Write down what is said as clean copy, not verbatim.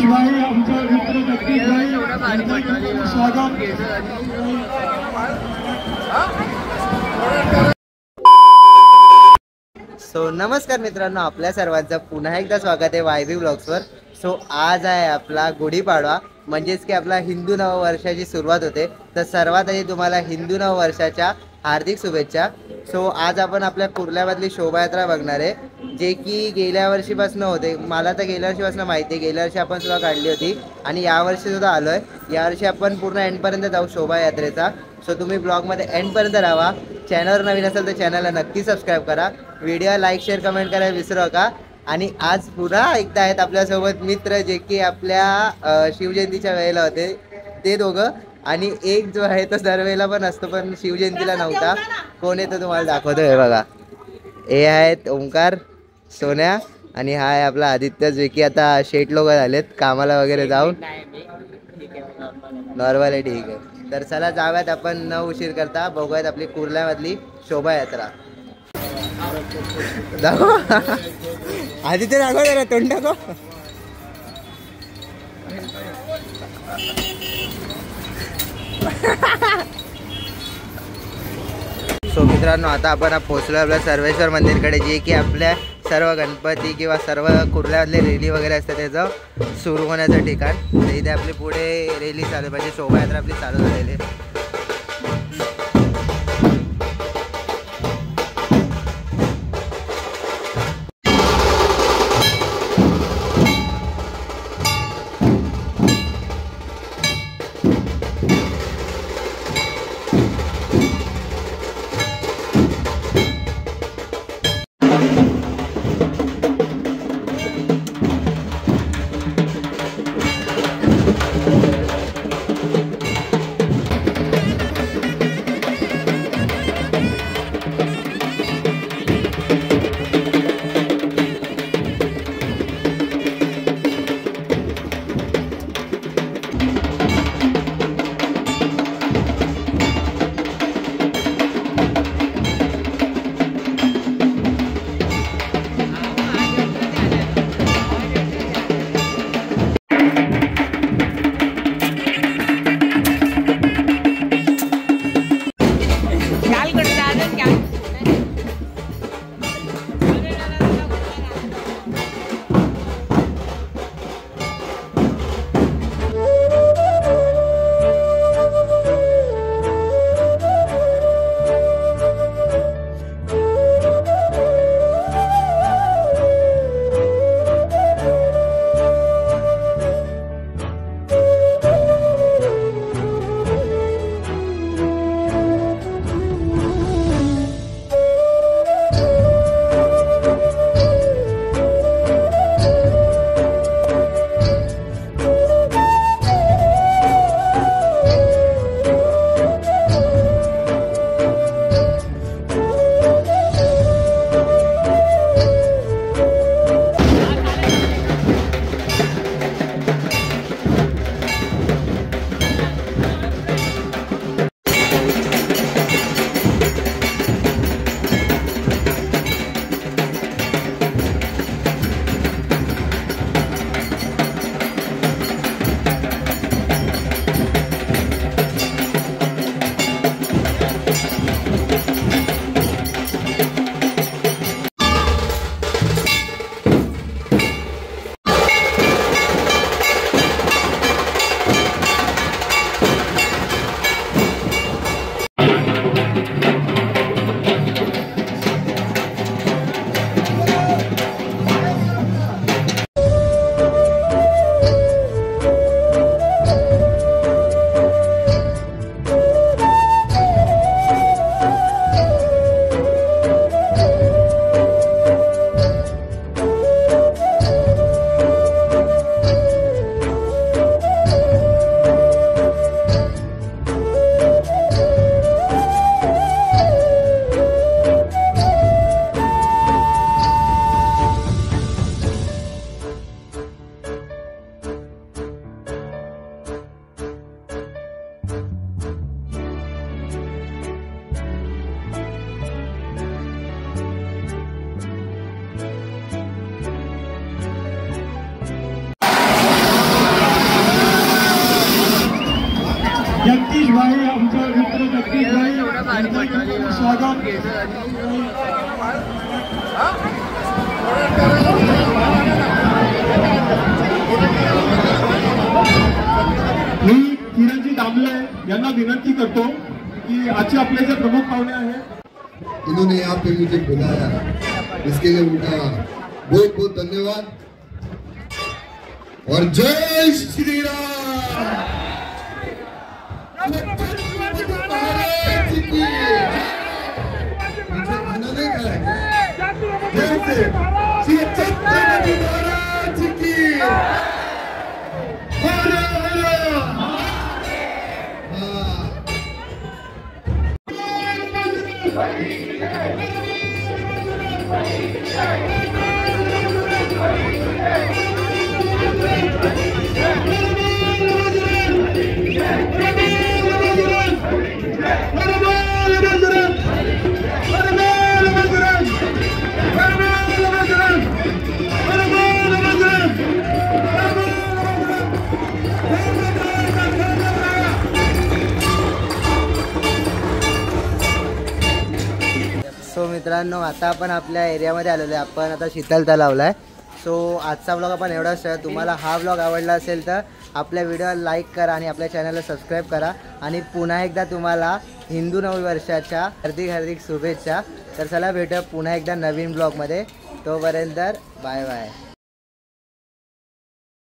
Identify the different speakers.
Speaker 1: भाई आमचा मित्र जगदीश भाई स्वागत।
Speaker 2: सो नमस्कार मित्रांनो, आपल्या सर्वांचं पुन्हा एकदा स्वागत आहे YB ब्लॉग्सवर। सो आज आहे आपला गुढीपाडवा, म्हणजेच की आपला हिंदू नववर्षाची सुरुवात होते। तर सर्वात आधी तुम्हाला हिंदू नववर्षाच्या हार्दिक शुभेच्छा। सो आज आपण आपल्या कुर्ल्यामधली शोभायात्रा बघणार आहे, जे की गेल्या वर्षीपासून होते। मला तर गेल्या वर्षीपासून माहिती आहे, गेल्या वर्षी आपण सुद्धा काढली होती आणि यावर्षी सुद्धा आलो आहे। यावर्षी आपण पूर्ण एंडपर्यंत जाऊ शोभायात्रेचा। सो तुम्ही ब्लॉगमध्ये एंडपर्यंत राहा। चॅनलवर नवीन असेल तर चॅनलला नक्की सबस्क्राईब करा, व्हिडिओ लाईक शेअर कमेंट करायला विसरू नका। आणि आज पुन्हा एकदा आहेत आपल्यासोबत मित्र, जे की आपल्या शिवजयंतीच्या वेळेला होते ते दोघं, आणि एक जो आहे तो दरवेळेला पण असतो पण शिवजयंतीला नव्हता। कोण आहे तो तुम्हाला दाखवतो, हे बघा। हे आहेत ओंकार, सोन्या, आणि हा आहे आपला आदित्य, जे की आता शेट लोक झालेत कामाला वगैरे जाऊन। नॉर्मल आहे, ठीक आहे। तर चला जाऊयात आपण न उशीर करता, बघूयात आपली कुर्ल्यामधली शोभायात्रा। दाखव आदित्य, दाखव जरा तोंड दाखव। सो मित्रांनो, आता आपण पोहोचलो आपल्या सर्वेश्वर मंदिरकडे, जे की आपल्या सर्व गणपती किंवा सर्व कुर्ल्यामधले रेली वगैरे असते त्याचं सुरू होण्याचं ठिकाण। तर इथे आपली पुढे रेली चालू, म्हणजे शोभायात्रा आपली चालू झालेली आहे।
Speaker 1: स्वागत. मी किरणजी दामले यांना विनंती करतो की आजचे आपले जे प्रमुख पाहुणे आहेत,
Speaker 3: इन्होंने यहाँ पे मुझे बुलाया, इसके लिए उनका बहुत बहुत धन्यवाद और जय श्री राम.
Speaker 2: सो मित्रांनो, आता आपण आपल्या एरियामध्ये आलेलो आहे. आपण आता शीतल तलावला आहे. सो आजचा ब्लॉग आपण एवढाच. तुम्हाला हा ब्लॉग आवडला असेल तर आपल्या व्हिडिओला लाईक करा आणि आपल्या चॅनलला सबस्क्राईब करा. आणि पुन्हा एकदा तुम्हाला हिंदू नववर्षाच्या हार्दिक हार्दिक शुभेच्छा. तर चला भेटूया पुन्हा एकदा नवीन ब्लॉगमध्ये. तोपर्यंत बाय बाय.